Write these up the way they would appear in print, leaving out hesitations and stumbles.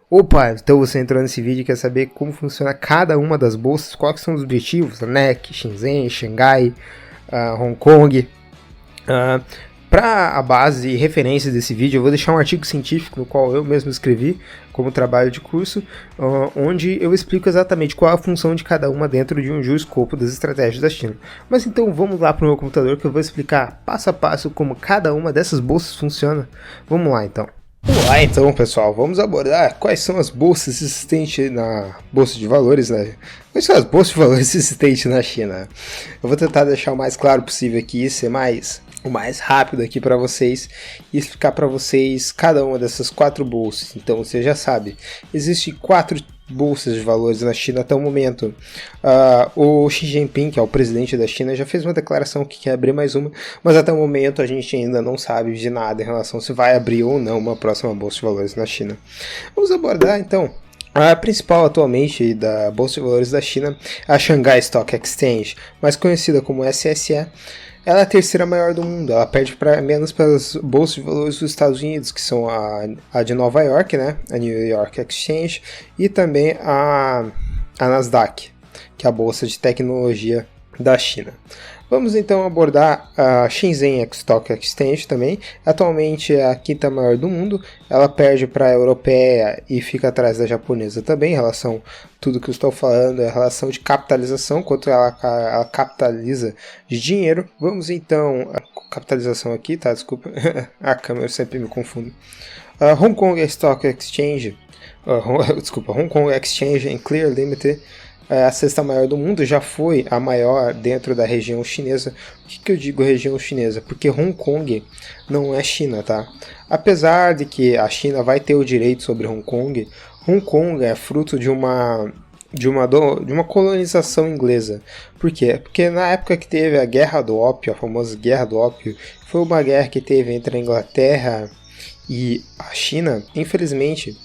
Opa, então você entrou nesse vídeo e quer saber como funciona cada uma das bolsas, quais são os objetivos, a NEC, Shenzhen, Xangai, Hong Kong. Para a base e referência desse vídeo, eu vou deixar um artigo científico no qual eu mesmo escrevi como trabalho de curso, onde eu explico exatamente qual a função de cada uma dentro de um escopo das estratégias da China. Mas então vamos lá para o meu computador que eu vou explicar passo a passo como cada uma dessas bolsas funciona. Vamos lá então. Olá então pessoal, vamos abordar quais são as bolsas existentes na Bolsa de Valores, né? Quais são as bolsas de valores existentes na China? Eu vou tentar deixar o mais claro possível aqui, ser o mais rápido aqui para vocês e explicar para vocês cada uma dessas 4 bolsas. Então você já sabe, existem 4 bolsas de valores na China até o momento. O Xi Jinping, que é o presidente da China, já fez uma declaração que quer abrir mais uma, mas até o momento a gente ainda não sabe de nada em relação se vai abrir ou não uma próxima bolsa de valores na China. Vamos abordar então a principal atualmente da Bolsa de Valores da China, a Shanghai Stock Exchange, mais conhecida como SSE. Ela é a terceira maior do mundo, ela perde menos para as bolsas de valores dos Estados Unidos, que são a de Nova York, né, a New York Exchange, e também a Nasdaq, que é a bolsa de tecnologia da China. Vamos então abordar a Shenzhen Stock Exchange também. Atualmente é a quinta maior do mundo. Ela perde para a europeia e fica atrás da japonesa também. Em relação a tudo que eu estou falando, é a relação de capitalização, quanto ela capitaliza de dinheiro. Vamos então, capitalização aqui, tá? Desculpa, a câmera sempre me confunde. Hong Kong Stock Exchange, Hong Kong Exchange and Clear Limited. É a sexta maior do mundo, já foi a maior dentro da região chinesa. Por que eu digo região chinesa? Porque Hong Kong não é China, tá? Apesar de que a China vai ter o direito sobre Hong Kong é fruto de uma colonização inglesa. Por quê? Porque na época que teve a Guerra do Ópio, a famosa Guerra do Ópio, foi uma guerra que teve entre a Inglaterra e a China. Infelizmente,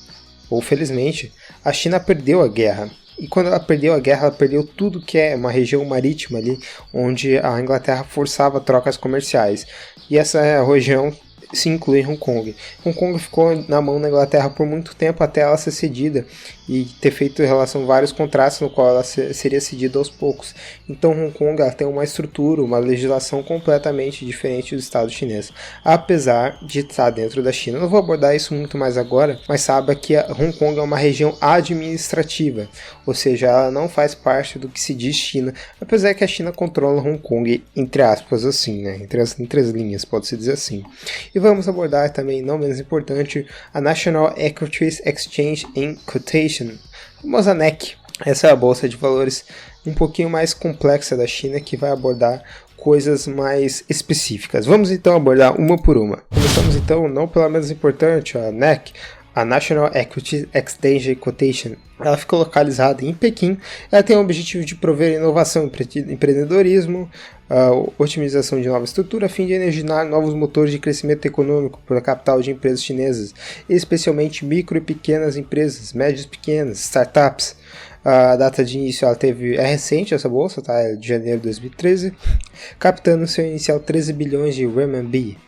ou felizmente, a China perdeu a guerra. E quando ela perdeu a guerra, ela perdeu tudo que é uma região marítima ali, onde a Inglaterra forçava trocas comerciais. E essa região se inclui Hong Kong. Hong Kong ficou na mão da Inglaterra por muito tempo até ela ser cedida e ter feito em relação a vários contratos no qual ela seria cedida aos poucos. Então Hong Kong ela tem uma estrutura, uma legislação completamente diferente do Estado chinês, apesar de estar dentro da China. Eu não vou abordar isso muito mais agora, mas saiba que Hong Kong é uma região administrativa, ou seja, ela não faz parte do que se diz China, apesar que a China controla Hong Kong, entre aspas assim, né? Entre as linhas, pode-se dizer assim. E vamos abordar também, não menos importante, a National Equities Exchange and Quotation, a famosa NEC. Essa é a bolsa de valores um pouquinho mais complexa da China, que vai abordar coisas mais específicas. Vamos então abordar uma por uma. Começamos então, não pela menos importante, a NEC, a National Equity Exchange Quotation. Ela fica localizada em Pequim. Ela tem o objetivo de prover inovação, empreendedorismo, otimização de nova estrutura, a fim de energizar novos motores de crescimento econômico para a capital de empresas chinesas, especialmente micro e pequenas empresas, médias e pequenas, startups. A data de início é recente, essa bolsa, tá? É de janeiro de 2013, captando seu inicial 13 bilhões de renminbi.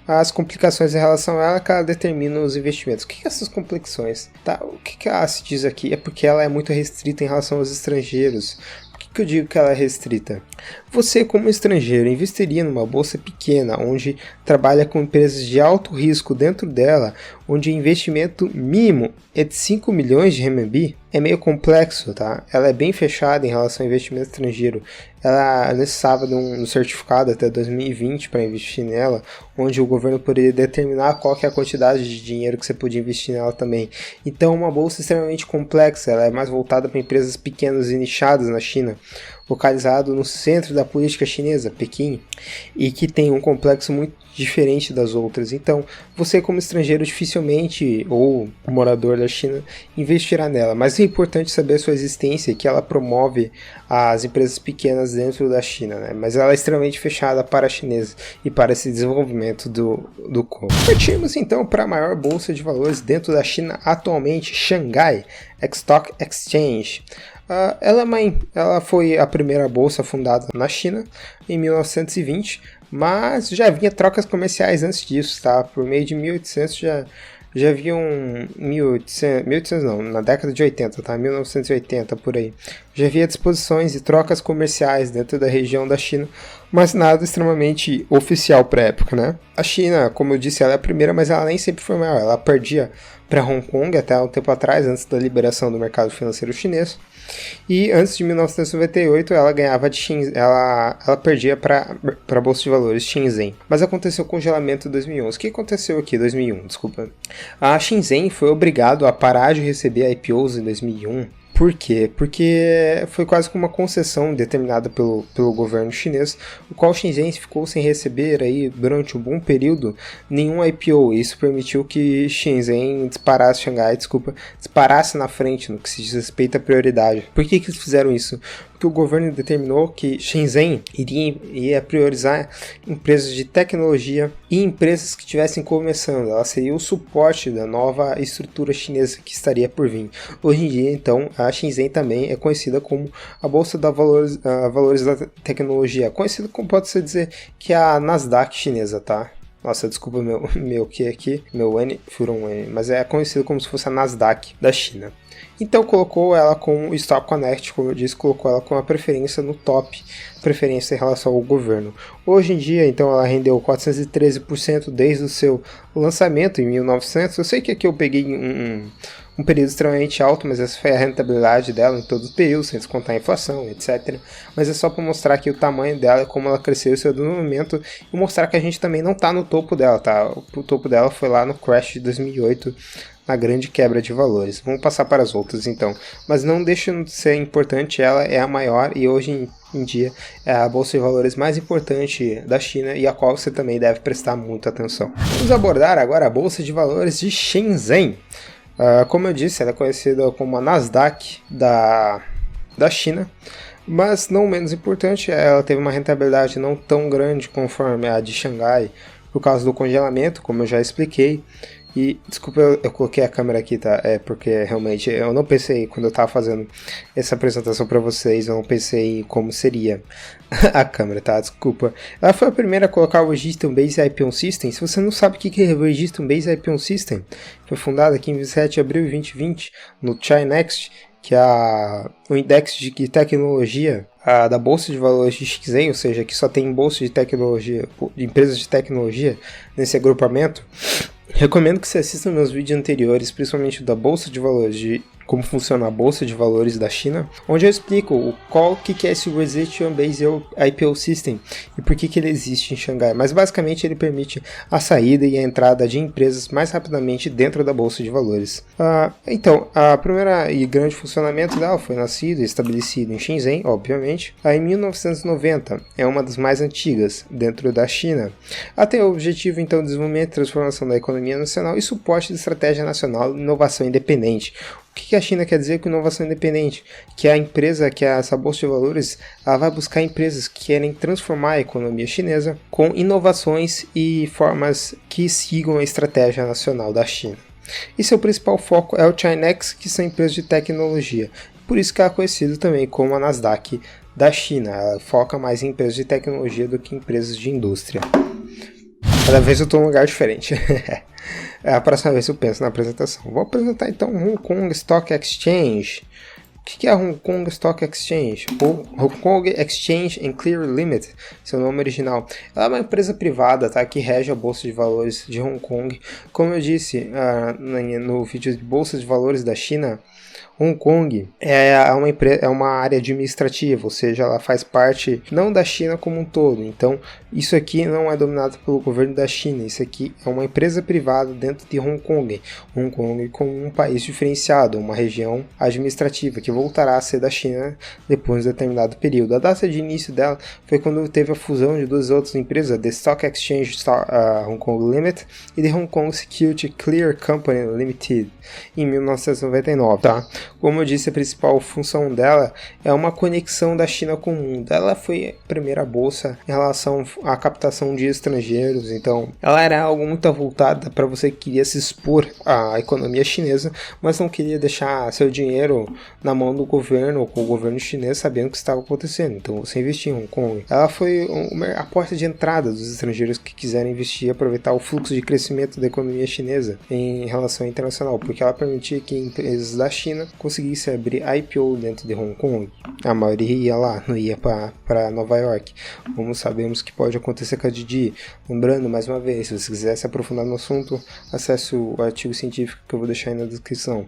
As complicações em relação a ela que ela determina os investimentos. O que é essas complicações? Tá? O que ela se diz aqui é porque ela é muito restrita em relação aos estrangeiros. Por que eu digo que ela é restrita? Você, como estrangeiro, investiria numa bolsa pequena, onde trabalha com empresas de alto risco dentro dela, onde o investimento mínimo é de 5 milhões de renminbi? É meio complexo, tá? Ela é bem fechada em relação ao investimento estrangeiro. Ela necessitava de um certificado até 2020 para investir nela, onde o governo poderia determinar qual que é a quantidade de dinheiro que você podia investir nela também. Então, uma bolsa extremamente complexa. Ela é mais voltada para empresas pequenas e nichadas na China, localizado no centro da política chinesa, Pequim, e que tem um complexo muito diferente das outras. Então, você como estrangeiro dificilmente, ou morador da China, investirá nela. Mas é importante saber a sua existência e que ela promove as empresas pequenas dentro da China, né? Mas ela é extremamente fechada para chineses e para esse desenvolvimento do campo. Partimos então para a maior bolsa de valores dentro da China atualmente, Shanghai Stock Exchange. Ela foi a primeira bolsa fundada na China em 1920, mas já havia trocas comerciais antes disso, tá? Por meio de 1800 já haviam 1800 não, na década de 80, tá? 1980 por aí. Já havia disposições e trocas comerciais dentro da região da China, mas nada extremamente oficial para a época, né? A China, como eu disse, ela é a primeira, mas ela nem sempre foi maior. Ela perdia para Hong Kong até um tempo atrás, antes da liberação do mercado financeiro chinês. E antes de 1998 ela ganhava de Shenzhen, ela perdia para a Bolsa de Valores Shenzhen. Mas aconteceu o congelamento em 2011. O que aconteceu aqui em 2001? Desculpa. A Shenzhen foi obrigado a parar de receber IPOs em 2001. Por quê? Porque foi quase que uma concessão determinada pelo governo chinês, o qual Shenzhen ficou sem receber aí, durante um bom período, nenhum IPO. Isso permitiu que Shenzhen disparasse na frente no que se diz respeito à prioridade. Por que eles fizeram isso? Porque o governo determinou que Shenzhen iria priorizar empresas de tecnologia e empresas que estivessem começando. Ela seria o suporte da nova estrutura chinesa que estaria por vir. Hoje em dia, então, a Shenzhen também é conhecida como a Bolsa de Valores da Tecnologia. Conhecida como pode-se dizer que é a Nasdaq chinesa, tá? Nossa, desculpa meu que aqui, meu N, furou um N, mas é conhecido como se fosse a Nasdaq da China. Então colocou ela com o Stock Connect, como eu disse, colocou ela com a preferência no top, preferência em relação ao governo. Hoje em dia, então, ela rendeu 413% desde o seu lançamento em 1900. Eu sei que aqui eu peguei um período extremamente alto, mas essa foi a rentabilidade dela em todos os períodos, sem descontar a inflação, etc. Mas é só para mostrar aqui o tamanho dela, como ela cresceu o seu desenvolvimento, e mostrar que a gente também não está no topo dela, tá? O topo dela foi lá no crash de 2008, na grande quebra de valores. Vamos passar para as outras então, mas não deixa de ser importante, ela é a maior e hoje em dia é a bolsa de valores mais importante da China e a qual você também deve prestar muita atenção. Vamos abordar agora a bolsa de valores de Shenzhen. Como eu disse, ela é conhecida como a Nasdaq da China, mas não menos importante, ela teve uma rentabilidade não tão grande conforme a de Xangai, por causa do congelamento, como eu já expliquei. E, desculpa, eu coloquei a câmera aqui, tá? É porque realmente eu não pensei, quando eu tava fazendo essa apresentação para vocês, eu não pensei como seria a câmera, tá? Desculpa. Ela foi a primeira a colocar o Registration Based IPO System. Se você não sabe o que é o Registration Based IPO System, foi fundado aqui em 27 de abril de 2020 no Chinext, que é o index de tecnologia da Bolsa de Valores de Shenzhen, ou seja, que só tem bolsa de tecnologia, de empresas de tecnologia nesse agrupamento. Recomendo que você assista meus vídeos anteriores, principalmente da Bolsa de Valores, de como funciona a Bolsa de Valores da China, onde eu explico qual que é esse Registration Based IPO System e por que ele existe em Xangai. Mas basicamente ele permite a saída e a entrada de empresas mais rapidamente dentro da Bolsa de Valores. Então, a primeira e grande funcionamento dela foi nascido e estabelecido em Shenzhen, obviamente, em 1990. É uma das mais antigas dentro da China. Ela tem o objetivo, então, de desenvolvimento e transformação da economia nacional e suporte de estratégia nacional de inovação independente. O que a China quer dizer com inovação independente? Que a empresa, que essa bolsa de valores, ela vai buscar empresas que querem transformar a economia chinesa com inovações e formas que sigam a estratégia nacional da China. E seu principal foco é o Chinext, que são empresas de tecnologia. Por isso que ela é conhecida também como a Nasdaq da China. Ela foca mais em empresas de tecnologia do que em empresas de indústria. Cada vez eu estou em um lugar diferente. É a próxima vez que eu penso na apresentação. Vou apresentar então o Hong Kong Stock Exchange. O que é a Hong Kong Stock Exchange? Ou Hong Kong Exchange and Clearing Limited, seu nome original. Ela é uma empresa privada, tá, que rege a Bolsa de Valores de Hong Kong. Como eu disse no vídeo de Bolsa de Valores da China, Hong Kong é uma área administrativa, ou seja, ela faz parte não da China como um todo. Então, isso aqui não é dominado pelo governo da China, isso aqui é uma empresa privada dentro de Hong Kong. Hong Kong como um país diferenciado, uma região administrativa que voltará a ser da China depois de um determinado período. A data de início dela foi quando teve a fusão de duas outras empresas, a The Stock Exchange Hong Kong Limited e The Hong Kong Security Clear Company Limited, em 1999, tá? Como eu disse, a principal função dela é uma conexão da China com o mundo. Ela foi a primeira bolsa em relação à captação de estrangeiros, então ela era algo muito voltada para você que queria se expor à economia chinesa, mas não queria deixar seu dinheiro na mão expondo o governo ou com o governo chinês sabendo o que estava acontecendo. Então você investir em Hong Kong. Ela foi a porta de entrada dos estrangeiros que quiserem investir e aproveitar o fluxo de crescimento da economia chinesa em relação internacional, porque ela permitia que empresas da China conseguissem abrir IPO dentro de Hong Kong. A maioria ia lá, não ia para Nova York, como sabemos que pode acontecer com a Didi. Lembrando, mais uma vez, se você quiser se aprofundar no assunto, acesse o artigo científico que eu vou deixar aí na descrição.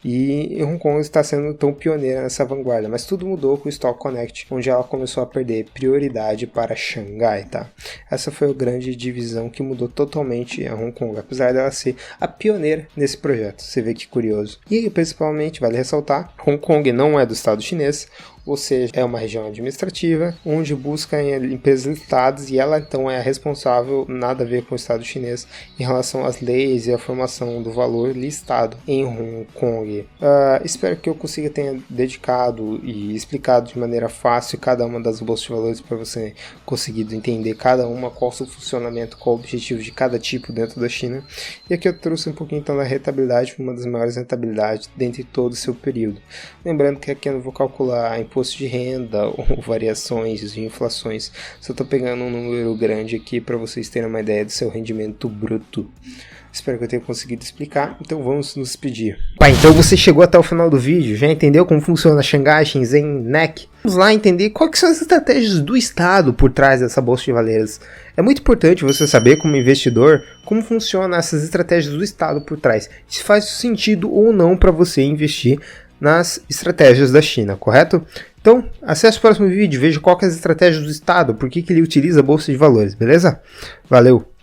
E Hong Kong está sendo tão pioneira nessa vanguarda, mas tudo mudou com o Stock Connect, onde ela começou a perder prioridade para Xangai, tá? Essa foi a grande divisão que mudou totalmente a Hong Kong, apesar dela ser a pioneira nesse projeto. Você vê que curioso. E principalmente, vale ressaltar, Hong Kong não é do Estado chinês, ou seja, é uma região administrativa onde busca empresas listadas e ela então é a responsável, nada a ver com o Estado chinês, em relação às leis e a formação do valor listado em Hong Kong. Espero que eu consiga ter dedicado e explicado de maneira fácil cada uma das bolsas de valores para você conseguir entender cada uma, qual o seu funcionamento, qual o objetivo de cada tipo dentro da China. E aqui eu trouxe um pouquinho então da rentabilidade, uma das maiores rentabilidades dentre todo o seu período. Lembrando que aqui eu não vou calcular imposto de renda ou variações de inflações, só estou pegando um número grande aqui para vocês terem uma ideia do seu rendimento bruto. Espero que eu tenha conseguido explicar, então vamos nos despedir. Então você chegou até o final do vídeo, já entendeu como funciona Xangai, Shenzhen, NEC? Vamos lá entender quais são as estratégias do Estado por trás dessa bolsa de valores. É muito importante você saber, como investidor, como funcionam essas estratégias do Estado por trás. Se faz sentido ou não para você investir nas estratégias da China, correto? Então, acesse o próximo vídeo, veja qual que é as estratégias do Estado, por que ele utiliza a bolsa de valores, beleza? Valeu!